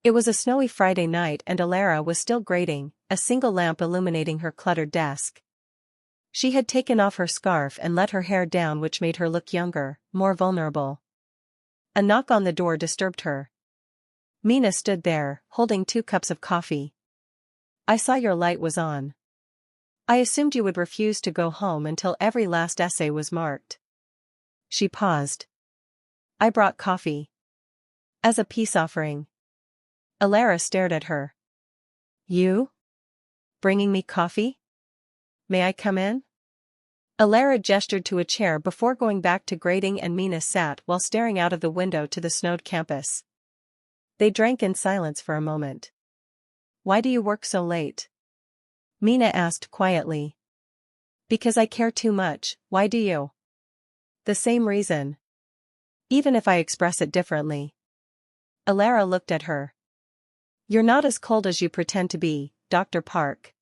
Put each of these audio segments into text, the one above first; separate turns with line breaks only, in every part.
It was a snowy Friday night and Elara was still grading, a single lamp illuminating her cluttered desk. She had taken off her scarf and let her hair down, which made her look younger, more vulnerable. A knock on the door disturbed her. Mina stood there, holding 2 cups of coffee. "I saw your light was on. I assumed you would refuse to go home until every last essay was marked." She paused. "I brought coffee. As a peace offering." Elara stared at her. "You? Bringing me coffee? May I come in?" Elara gestured to a chair before going back to grading, and Mina sat while staring out of the window to the snowed campus. They drank in silence for a moment. "Why do you work so late?" Mina asked quietly. "Because I care too much. Why do you?" "The same reason. Even if I express it differently." Elara looked at her. "You're not as cold as you pretend to be, Dr. Park.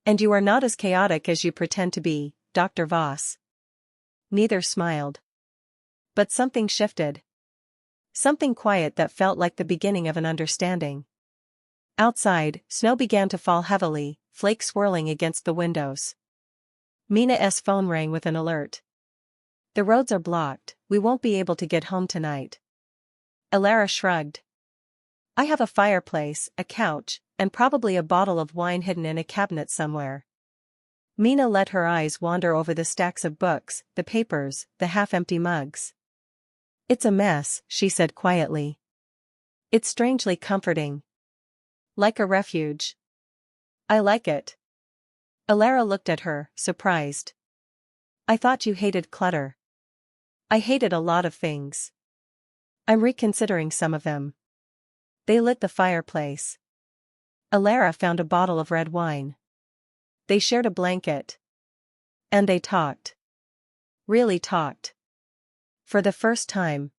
And you are not as chaotic as you pretend to be, Dr. Voss." Neither smiled. But something shifted. Something quiet that felt like the beginning of an understanding. Outside, snow began to fall heavily, flakes swirling against the windows. Mina's phone rang with an alert. "The roads are blocked, we won't be able to get home tonight." Elara shrugged. "I have a fireplace, a couch, and probably a bottle of wine hidden in a cabinet somewhere." Mina let her eyes wander over the stacks of books, the papers, the half-empty mugs. "It's a mess," she said quietly. "It's strangely comforting. Like a refuge. I like it." Elara looked at her, surprised. "I thought you hated clutter." "I hated a lot of things. I'm reconsidering some of them." They lit the fireplace. Elara found a bottle of red wine. They shared a blanket. And they talked. Really talked. For the first time.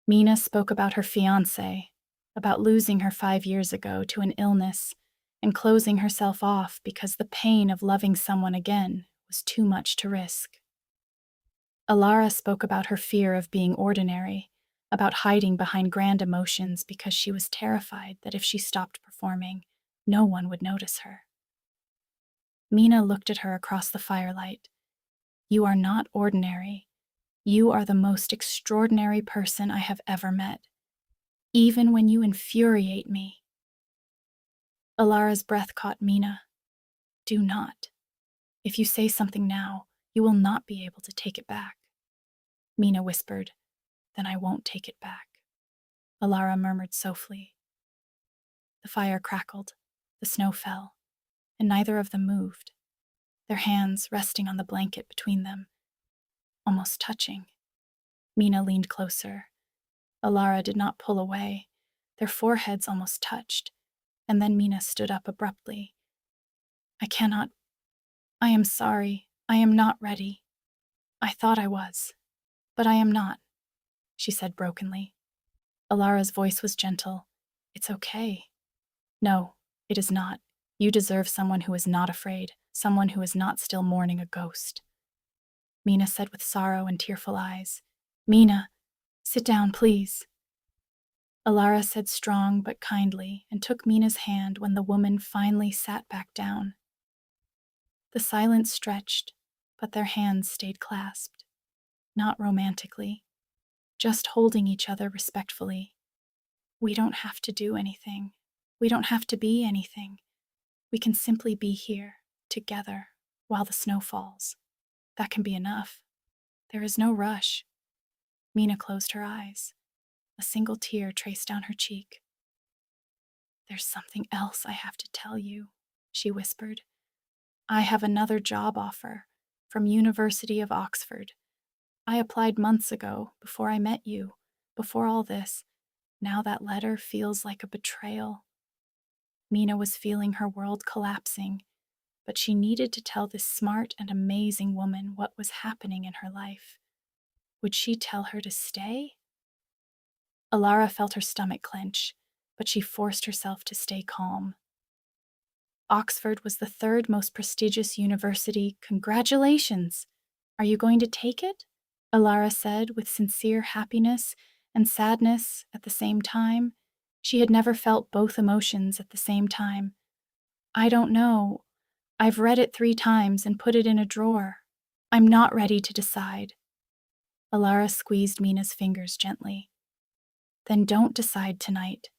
Mina spoke about her fiancé, about losing her 5 years ago to an illness, and closing herself off because the pain of loving someone again was too much to risk. Elara spoke about her fear of being ordinary, about hiding behind grand emotions because she was terrified that if she stopped performing, no one would notice her. Mina looked at her across the firelight. "You are not ordinary. You are the most extraordinary person I have ever met. Even when you infuriate me." Elara's breath caught Mina. "Do not. If you say something now, you will not be able to take it back." Mina whispered, "Then I won't take it back." Elara murmured softly. The fire crackled, the snow fell, and neither of them moved, their hands resting on the blanket between them, almost touching. Mina leaned closer. Elara did not pull away. Their foreheads almost touched, and then Mina stood up abruptly. "I cannot. I am sorry. I am not ready. I thought I was, but I am not," she said brokenly. Elara's voice was gentle. "It's okay." "No, it is not. You deserve someone who is not afraid, someone who is not still mourning a ghost." Mina said with sorrow and tearful eyes. "Mina, sit down, please." Elara said strong but kindly and took Mina's hand when the woman finally sat back down. The silence stretched, but their hands stayed clasped, not romantically, just holding each other respectfully. "We don't have to do anything. We don't have to be anything. We can simply be here, together, while the snow falls. That can be enough. There is no rush." Mina closed her eyes. A single tear traced down her cheek. "There's something else I have to tell you," she whispered. "I have another job offer from University of Oxford. I applied months ago, before I met you, before all this. Now that letter feels like a betrayal." Mina was feeling her world collapsing, but she needed to tell this smart and amazing woman what was happening in her life. Would she tell her to stay? Elara felt her stomach clench, but she forced herself to stay calm. Oxford was the 3rd most prestigious university. "Congratulations! Are you going to take it?" Elara said with sincere happiness, and sadness at the same time. She had never felt both emotions at the same time. I don't know. I've read it 3 times and put it in a drawer. I'm not ready to decide. Elara squeezed Mina's fingers gently. Then don't decide tonight.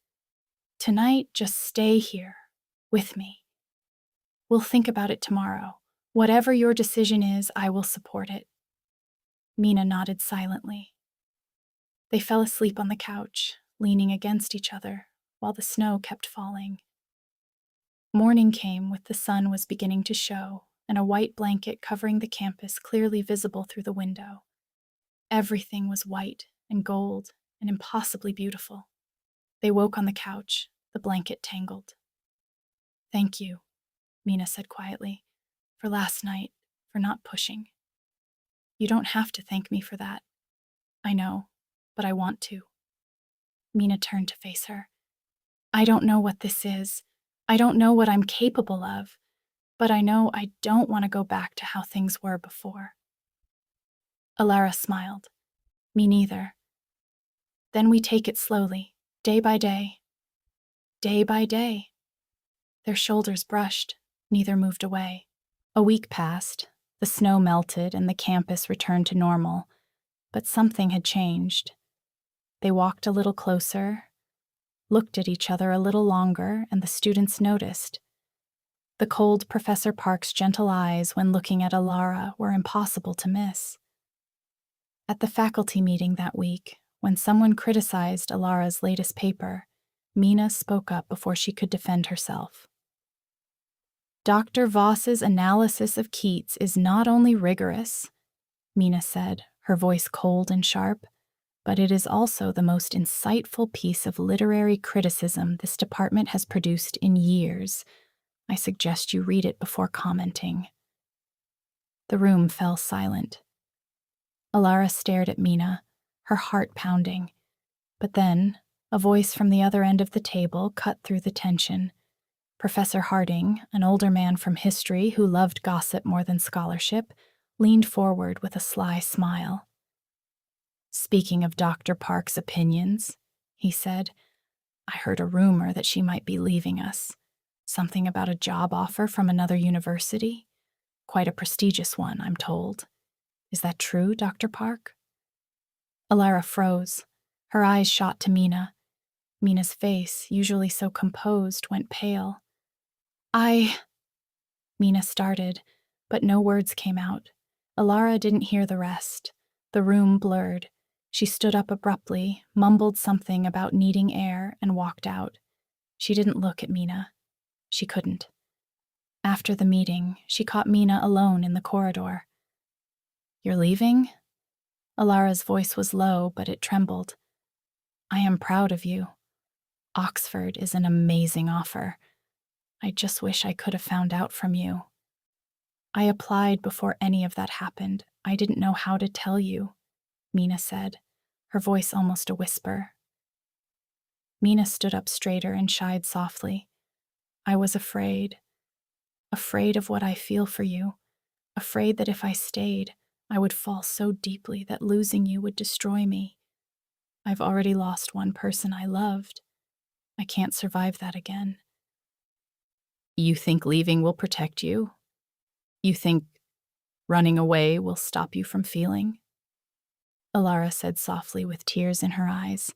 Tonight, just stay here, with me. We'll think about it tomorrow. Whatever your decision is, I will support it. Mina nodded silently. They fell asleep on the couch, leaning against each other, while the snow kept falling. Morning came with the sun was beginning to show, and a white blanket covering the campus clearly visible through the window. Everything was white and gold and impossibly beautiful. They woke on the couch, the blanket tangled. Thank you, Mina said quietly, for last night, for not pushing. You don't have to thank me for that. I know, but I want to. Mina turned to face her. I don't know what this is. I don't know what I'm capable of, but I know I don't want to go back to how things were before. Elara smiled. Me neither. Then we take it slowly, day by day. Day by day. Their shoulders brushed, neither moved away. A week passed, the snow melted and the campus returned to normal, but something had changed. They walked a little closer, looked at each other a little longer, and the students noticed. The cold Professor Park's gentle eyes when looking at Elara were impossible to miss. At the faculty meeting that week, when someone criticized Elara's latest paper, Mina spoke up before she could defend herself. Dr. Voss's analysis of Keats is not only rigorous, Mina said, her voice cold and sharp, but it is also the most insightful piece of literary criticism this department has produced in years. I suggest you read it before commenting. The room fell silent. Elara stared at Mina, her heart pounding. But then, a voice from the other end of the table cut through the tension. Professor Harding, an older man from history who loved gossip more than scholarship, leaned forward with a sly smile. Speaking of Dr. Park's opinions, he said, I heard a rumor that she might be leaving us. Something about a job offer from another university? Quite a prestigious one, I'm told. Is that true, Dr. Park? Elara froze. Her eyes shot to Mina. Mina's face, usually so composed, went pale. Mina started, but no words came out. Elara didn't hear the rest. The room blurred. She stood up abruptly, mumbled something about needing air, and walked out. She didn't look at Mina. She couldn't. After the meeting, she caught Mina alone in the corridor. You're leaving? Elara's voice was low, but it trembled. I am proud of you. Oxford is an amazing offer. I just wish I could have found out from you. I applied before any of that happened. I didn't know how to tell you, Mina said, her voice almost a whisper. Mina stood up straighter and shied softly. I was afraid of what I feel for you, afraid that if I stayed, I would fall so deeply that losing you would destroy me. I've already lost one person I loved. I can't survive that again. You think leaving will protect you? You think running away will stop you from feeling? Elara said softly with tears in her eyes.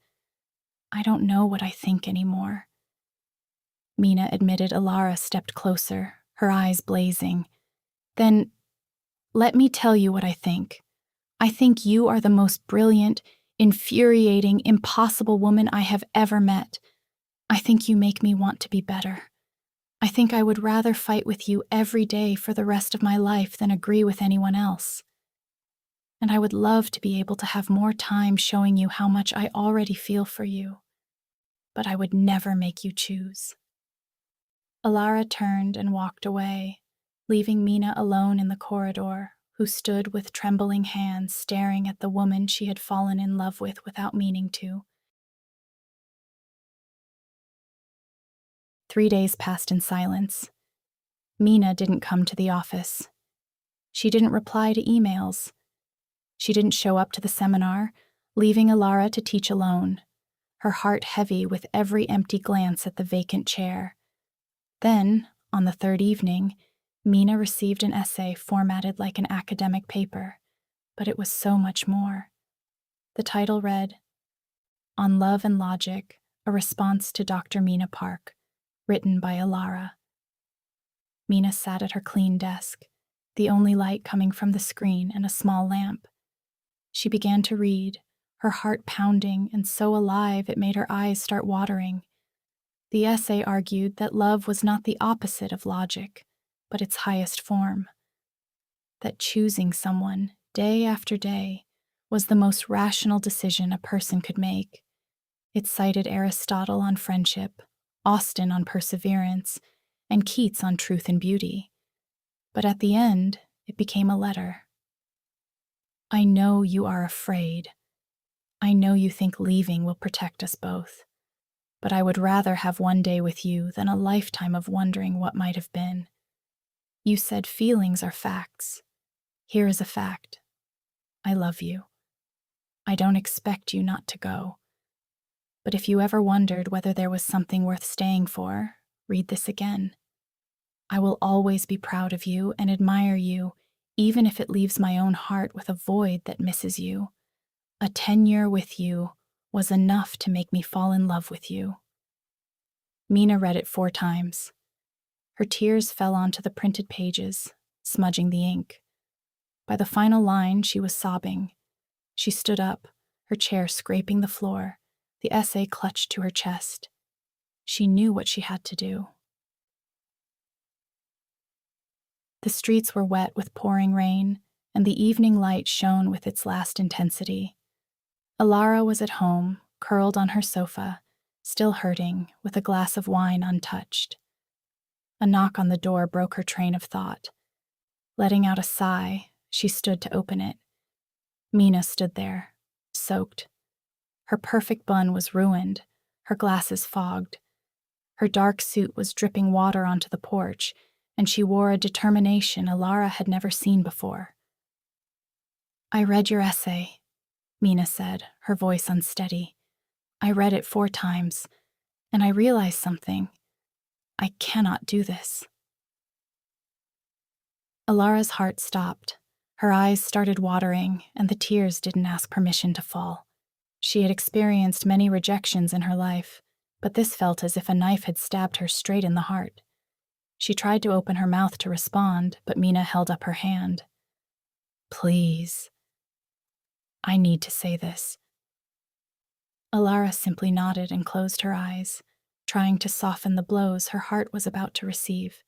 I don't know what I think anymore. Mina admitted. Elara stepped closer, her eyes blazing. Then, let me tell you what I think. I think you are the most brilliant, infuriating, impossible woman I have ever met. I think you make me want to be better. I think I would rather fight with you every day for the rest of my life than agree with anyone else. And I would love to be able to have more time showing you how much I already feel for you. But I would never make you choose. Elara turned and walked away, leaving Mina alone in the corridor, who stood with trembling hands staring at the woman she had fallen in love with without meaning to. 3 days passed in silence. Mina didn't come to the office. She didn't reply to emails. She didn't show up to the seminar, leaving Elara to teach alone, her heart heavy with every empty glance at the vacant chair. Then, on the third evening, Mina received an essay formatted like an academic paper, but it was so much more. The title read, "On Love and Logic, a Response to Dr. Mina Park," written by Elara. Mina sat at her clean desk, the only light coming from the screen and a small lamp. She began to read, her heart pounding and so alive it made her eyes start watering. The essay argued that love was not the opposite of logic, but its highest form. That choosing someone, day after day, was the most rational decision a person could make. It cited Aristotle on friendship, Austin on perseverance, and Keats on truth and beauty. But at the end, it became a letter. "I know you are afraid. I know you think leaving will protect us both. But I would rather have one day with you than a lifetime of wondering what might have been. You said feelings are facts. Here is a fact. I love you. I don't expect you not to go. But if you ever wondered whether there was something worth staying for, read this again. I will always be proud of you and admire you, even if it leaves my own heart with a void that misses you. A tenure with you was enough to make me fall in love with you." Mina read it 4 times. Her tears fell onto the printed pages, smudging the ink. By the final line, she was sobbing. She stood up, her chair scraping the floor, the essay clutched to her chest. She knew what she had to do. The streets were wet with pouring rain, and the evening light shone with its last intensity. Elara was at home, curled on her sofa, still hurting, with a glass of wine untouched. A knock on the door broke her train of thought. Letting out a sigh, she stood to open it. Mina stood there, soaked. Her perfect bun was ruined, her glasses fogged. Her dark suit was dripping water onto the porch, and she wore a determination Elara had never seen before. "I read your essay," Mina said, her voice unsteady. "I read it 4 times, and I realized something. I cannot do this." Elara's heart stopped. Her eyes started watering, and the tears didn't ask permission to fall. She had experienced many rejections in her life, but this felt as if a knife had stabbed her straight in the heart. She tried to open her mouth to respond, but Mina held up her hand. "Please. I need to say this." Elara simply nodded and closed her eyes, trying to soften the blows her heart was about to receive.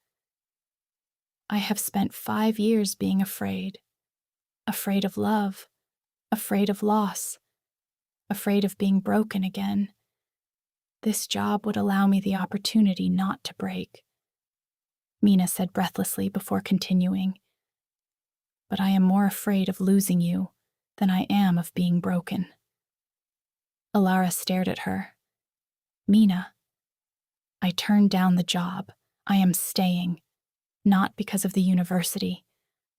"I have spent 5 years being afraid. Afraid of love, afraid of loss, afraid of being broken again. This job would allow me the opportunity not to break," Mina said breathlessly before continuing. "But I am more afraid of losing you than I am of being broken." Elara stared at her. "Mina, I turned down the job. I am staying. Not because of the university,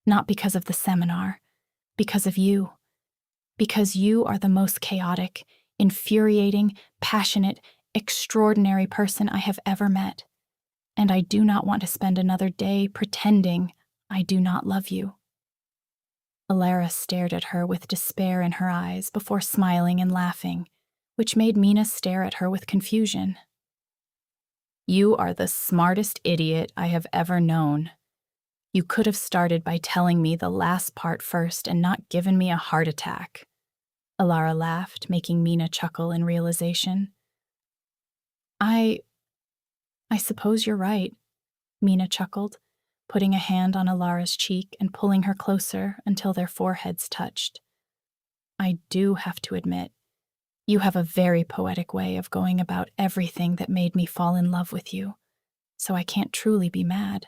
not because of the seminar, because of you. Because you are the most chaotic, infuriating, passionate, extraordinary person I have ever met. And I do not want to spend another day pretending I do not love you." Elara stared at her with despair in her eyes before smiling and laughing, which made Mina stare at her with confusion. "You are the smartest idiot I have ever known. You could have started by telling me the last part first and not given me a heart attack." Elara laughed, making Mina chuckle in realization. I suppose you're right," Mina chuckled, putting a hand on Elara's cheek and pulling her closer until their foreheads touched. "I do have to admit, you have a very poetic way of going about everything that made me fall in love with you, so I can't truly be mad,"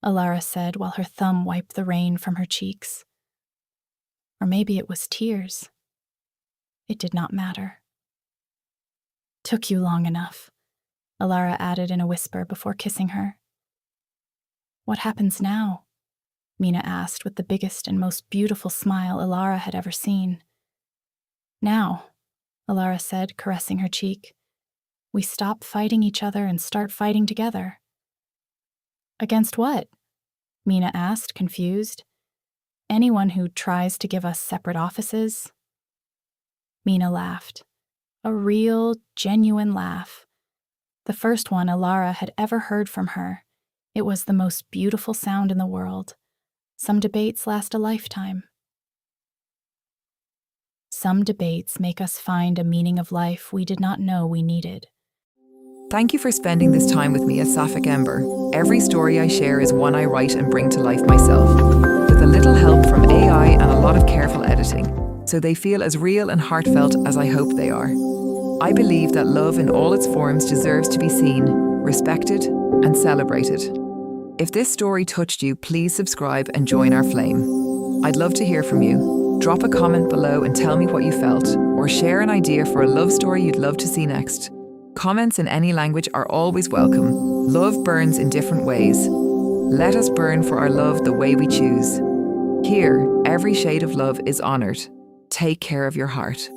Elara said while her thumb wiped the rain from her cheeks. Or maybe it was tears. It did not matter. "Took you long enough," Elara added in a whisper before kissing her. "What happens now?" Mina asked with the biggest and most beautiful smile Elara had ever seen. Now, Elara said, caressing her cheek. We stop fighting each other and start fighting together. Against what? Mina asked, confused. Anyone who tries to give us separate offices? Mina laughed. A real, genuine laugh. The first one Elara had ever heard from her. It was the most beautiful sound in the world. Some debates last a lifetime. Some debates make us find a meaning of life we did not know we needed.
Thank you for spending this time with me at Sapphic Ember. Every story I share is one I write and bring to life myself, with a little help from AI and a lot of careful editing, so they feel as real and heartfelt as I hope they are. I believe that love in all its forms deserves to be seen, respected, and celebrated. If this story touched you, please subscribe and join our flame. I'd love to hear from you. Drop a comment below and tell me what you felt, or share an idea for a love story you'd love to see next. Comments in any language are always welcome. Love burns in different ways. Let us burn for our love the way we choose. Here, every shade of love is honored. Take care of your heart.